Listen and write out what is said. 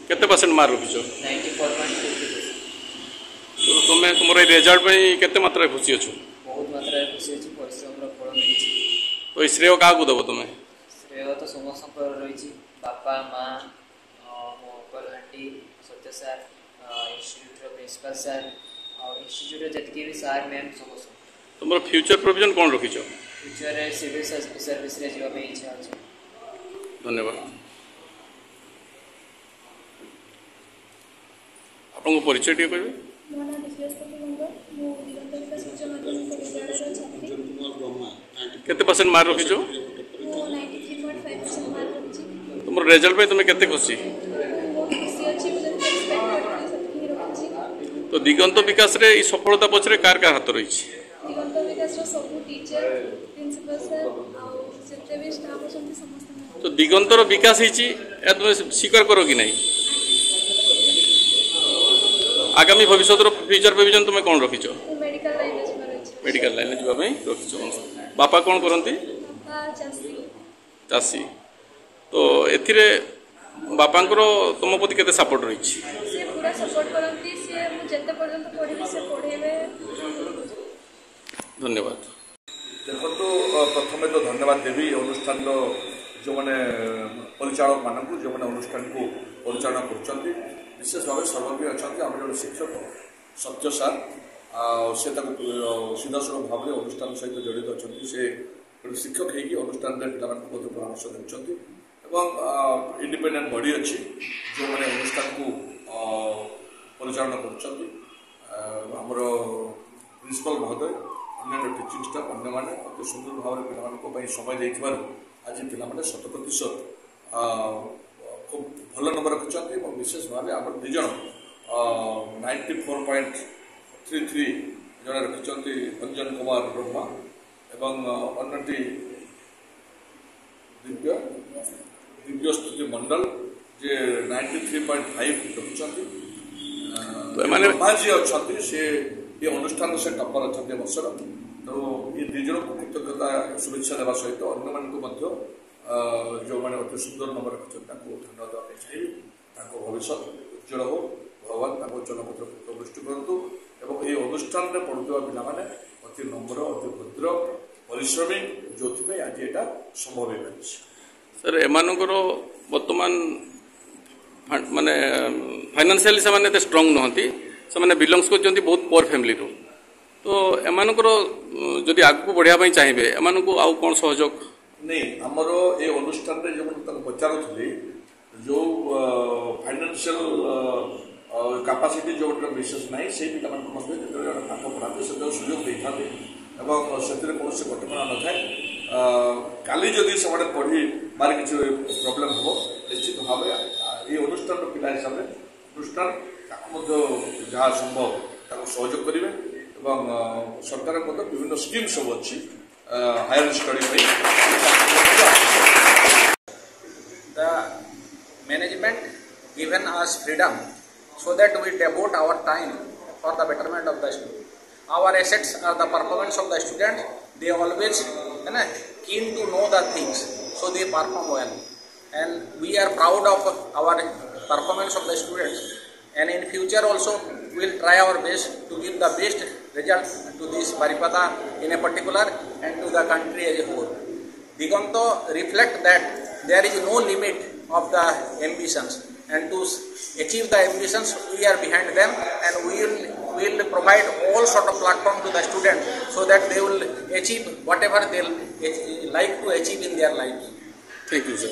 केते percent mark रखिछो? 94.50%। तो तुम्हें तुमर रिजल्ट पे केते मात्रा खुशी अछु? बहुत मात्रा खुशी अछि, परिश्रम फल मिली। तो श्रेय क्या दब तुम्हें? श्रेय तो समस्त रही बापा माँ मो अंकल आंटी सत्य सर इंस्टीट्यूट प्रिंसिपल सर और इंस्टीट्यूट जी भी सार मैम समस्त। तुम फ्यूचर प्रोविजन कौन रखिछ? फ्यूचर सिविल सर्विस रे जावाई इच्छा अछि। धन्यवाद। आपको परिचय टे कहबे? मो नाम विजयस्तती मंगल, मो दिगंत विकास उच्च माध्यमिक विद्यालय छात्री। केते परसेंट मार्क रखिछो? मो 93.5% मार्क रखिछि। तुम रिजल्ट पे तुम्हें केते खुशी? बहुत खुशी अछि, मुझे एक्सपेक्ट करथि सतकी रखिछि। तो दिगंत विकास रे ई सफलता पछरे कार कार हाथ रही? दिगंत विकास रो सब टीचर प्रिंसिपल सर आ जते भी स्टाफ अछंती समस्त। तो दिगंतर विकास हिची या तुम स्वीकार करो कि नहीं? आगामी भविष्य फ्यूचर प्रोविजन तुम्हें कौन रखिछ? मेडिकल लाइन में अछि। मेडिकल लाइन में जावाई रखिछ। बापा कौन करंती? बापा चासी। चासी। तो एथिरे बापांकर तुम प्रति केते सपोर्ट रही? से पूरा सपोर्ट करंती, से मु जते पर्यंत पढिबे से पढेबे। धन्यवाद। देखो तो प्रथम तो धन्यवाद देवी अनुष्ठान जो मैंने परिचालक मानक जो मैंने अनुष्ठान को परिचालना कर विशेष भाव सर्वज्ञ अच्छा आम जो शिक्षक सत्य सार से सीधासख भाव में अनुष्ठान सहित जड़ित अच्छा से शिक्षक होगी अनुष्ठान पिला परामर्श देते इंडिपेंडेंट बॉडी अच्छी जो मैंने अनुष्ठान को परिचालना कर प्रिंसिपल महोदय अन्य टीचिंग स्टाफ अन्य मैंने अति सुंदर भाव में पिला समय दे आज पे 100% खूब भल नंबर रखिंट विशेष भाव आम दुज 94.33 जड़े रखिंट अंजन कुमार ब्रह्मा एवं अन्यटी दिव्यस्तुति मंडल जे 93.5 रखिंट जी अच्छा से ये अनुष्ठान से टपर अच्छा वर्षर तो ये दुज को कृतज्ञता शुभेच्छा देवा सहित अन्य मान जो मैंने अति सुंदर नंबर रखिंट धन्यवाद देना चाहिए। भविष्य उज्जवल हो भगवान चलपत्र दृष्टि करूँ और ये अनुष्ठान में पढ़ुवा पाने अति नम्र अति भद्र परिश्रमी जो आज यहाँ संभव हो पार। सर एमानकर वर्तमान माने फाइनेंशियली से माने स्ट्रांग नहंती से माने बिलोंग्स करछंती बहुत पुअर फैमिली रो तो एमानकर जदि आगु बढ़िया चाहिए एमानकु आउ कोन सहयोग नहीं आमर ये अनुष्ठान जो पचारूली जो फाइनेंशियल कैपेसिटी जो विशेष ना से पाठ पढ़ाते से सुजोग दे था से कौन कटका न था काली जदि से पढ़ी बार किसी प्रोब्लेम हम निश्चित भाव ये अनुष्ठान पिला हिसाब से अनुष्ठान जहाँ संभव सहयोग करेंगे सरकार विभिन्न स्कीम सब अच्छी higher study the management given us freedom so that we devote our time for the betterment of the student. Our assets are the performance of the students. They always keen to know the things, so they perform well. And we are proud of our performance of the students. And in future also, we will try our best to give the best result to this Baripada in a particular and to the country as a whole. Diganto reflect that there is no limit of the ambitions, and to achieve the ambitions we are behind them, and we will provide all sort of platform to the students so that they will achieve whatever they like to achieve in their lives. Thank you, sir.